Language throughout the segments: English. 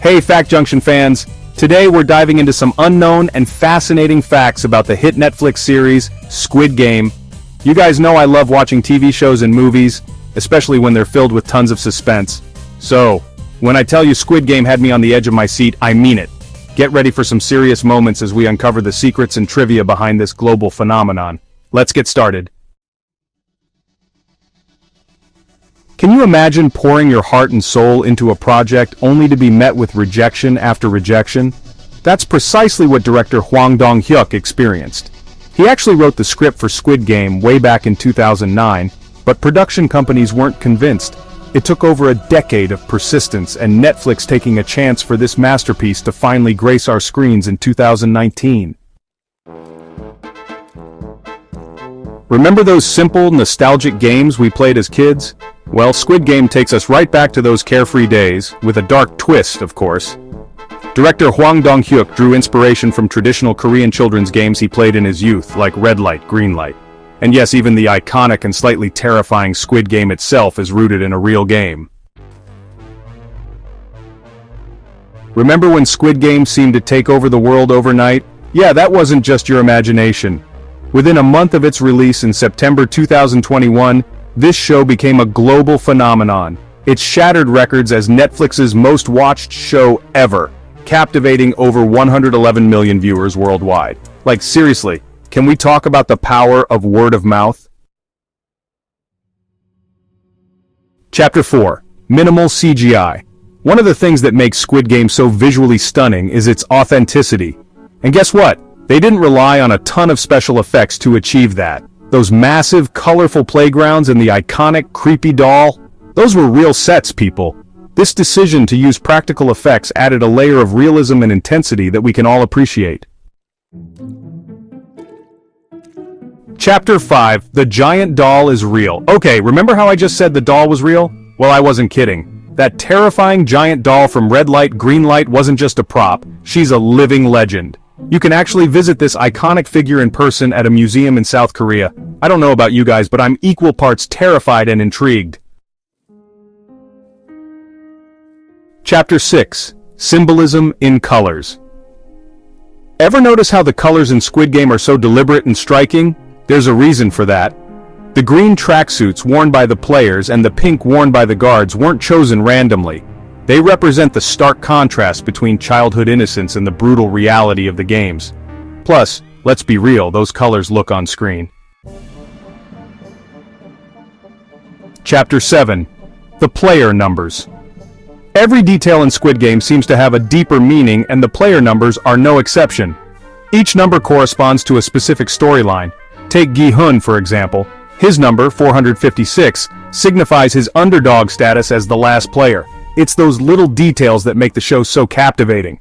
Hey Fact Junction fans, today we're diving into some unknown and fascinating facts about the hit Netflix series, Squid Game. You guys know I love watching TV shows and movies, especially when they're filled with tons of suspense. So, when I tell you Squid Game had me on the edge of my seat, I mean it. Get ready for some serious moments as we uncover the secrets and trivia behind this global phenomenon. Let's get started. Can you imagine pouring your heart and soul into a project only to be met with rejection after rejection? That's precisely what director Hwang Dong-hyuk experienced. He actually wrote the script for Squid Game way back in 2009, but production companies weren't convinced. It took over a decade of persistence and Netflix taking a chance for this masterpiece to finally grace our screens in 2019. Remember those simple, nostalgic games we played as kids? Well, Squid Game takes us right back to those carefree days, with a dark twist, of course. Director Hwang Dong-hyuk drew inspiration from traditional Korean children's games he played in his youth, like Red Light, Green Light. And yes, even the iconic and slightly terrifying Squid Game itself is rooted in a real game. Remember when Squid Game seemed to take over the world overnight? Yeah, that wasn't just your imagination. Within a month of its release in September 2021, this show became a global phenomenon. It shattered records as Netflix's most watched show ever, captivating over 111 million viewers worldwide. Like seriously, can we talk about the power of word of mouth? Chapter 4. Minimal CGI. One of the things that makes Squid Game so visually stunning is its authenticity. And guess what? They didn't rely on a ton of special effects to achieve that. Those massive, colorful playgrounds and the iconic, creepy doll, those were real sets, people. This decision to use practical effects added a layer of realism and intensity that we can all appreciate. Chapter 5. The giant doll is real. Okay, remember how I just said the doll was real? Well, I wasn't kidding. That terrifying giant doll from Red Light, Green Light wasn't just a prop. She's a living legend. You can actually visit this iconic figure in person at a museum in South Korea. I don't know about you guys, but I'm equal parts terrified and intrigued. Chapter 6. Symbolism in colors. Ever notice how the colors in Squid Game are so deliberate and striking? There's a reason for that. The green tracksuits worn by the players and the pink worn by the guards weren't chosen randomly. They represent the stark contrast between childhood innocence and the brutal reality of the games. Plus, let's be real, those colors look on screen. Chapter 7. The player numbers. Every detail in Squid Game seems to have a deeper meaning, and the player numbers are no exception. Each number corresponds to a specific storyline. Take Gi-hun, for example. His number, 456, signifies his underdog status as the last player. It's those little details that make the show so captivating.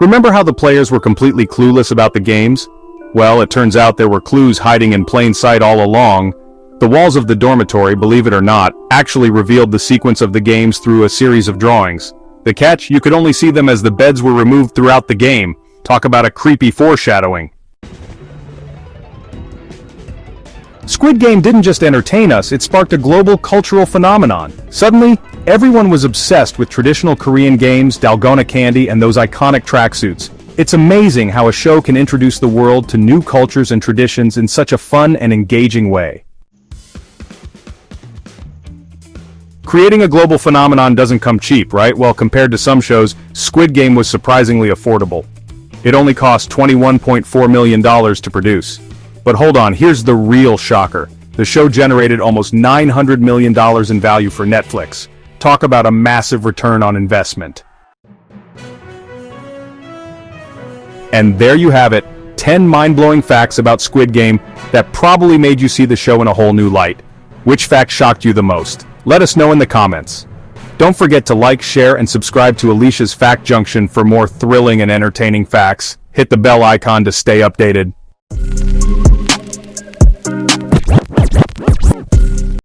Remember how the players were completely clueless about the games? Well, it turns out there were clues hiding in plain sight all along. The walls of the dormitory, believe it or not, actually revealed the sequence of the games through a series of drawings. The catch? You could only see them as the beds were removed throughout the game. Talk about a creepy foreshadowing. Squid Game didn't just entertain us, it sparked a global cultural phenomenon. Suddenly, everyone was obsessed with traditional Korean games, dalgona candy, and those iconic tracksuits. It's amazing how a show can introduce the world to new cultures and traditions in such a fun and engaging way. Creating a global phenomenon doesn't come cheap, right? Well, compared to some shows, Squid Game was surprisingly affordable. It only cost $21.4 million to produce. But hold on, here's the real shocker. The show generated almost $900 million in value for Netflix. Talk about a massive return on investment. And there you have it, 10 mind-blowing facts about Squid Game that probably made you see the show in a whole new light. Which fact shocked you the most? Let us know in the comments. Don't forget to like, share, and subscribe to Alicia's Fact Junction for more thrilling and entertaining facts. Hit the bell icon to stay updated.